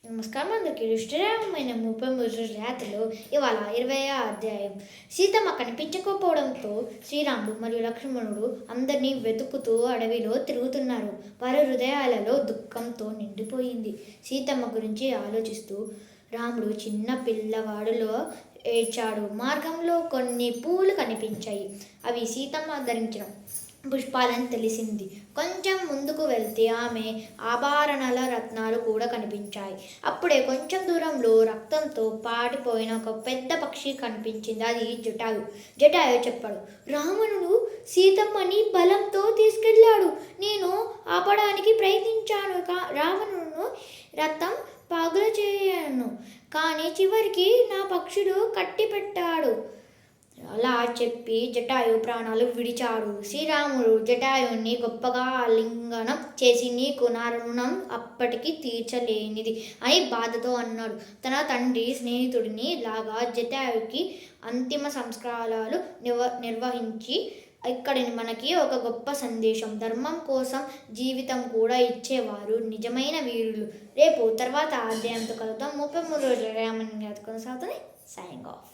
నమస్కారం అందరికీ. శ్రీరామైన 33 రోజుల యాత్రలో ఇవాళ 20వ అధ్యాయం. సీతమ్మ కనిపించకపోవడంతో శ్రీరాముడు మరియు లక్ష్మణుడు అందరినీ వెతుకుతూ అడవిలో తిరుగుతున్నారు. వారి హృదయాలలో దుఃఖంతో నిండిపోయింది. సీతమ్మ గురించి ఆలోచిస్తూ రాముడు చిన్న పిల్లవాడులో ఏడ్చాడు. మార్గంలో కొన్ని పూలు కనిపించాయి. అవి సీతమ్మ ధరించిన పుష్పాలని తెలిసింది. కొంచెం ముందుకు వెళ్తే ఆమె ఆభరణాల రత్నాలు కూడా కనిపించాయి. అప్పుడే కొంచెం దూరంలో రక్తంతో పాటిపోయిన ఒక పెద్ద పక్షి కనిపించింది. అది జటాయు. జటాయు చెప్పాడు, రావణుడు సీతమ్మని బలంతో తీసుకెళ్ళాడు. నేను ఆపడానికి ప్రయత్నించాను. రావణుడు రథం పగులు చేయను, కానీ చివరికి నా పక్షుడు కట్టిపెట్టాడు. అలా చెప్పి జటాయు ప్రాణాలు విడిచాడు. శ్రీరాముడు జటాయుని గొప్పగా ఆలింగనం చేసి, నీకు నా రుణం అప్పటికి తీర్చలేనిది అని బాధతో అన్నాడు. తన తండ్రి స్నేహితుడిని లాగా జటాయుకి అంతిమ సంస్కారాలు నిర్వహించి ఇక్కడ మనకి ఒక గొప్ప సందేశం. ధర్మం కోసం జీవితం కూడా ఇచ్చేవారు నిజమైన వీరులు. రేపు తర్వాత అధ్యాయంతో కలుద్దాం. 33 రోజుల రామాయణం కొనసాగుతుంది. Signing off.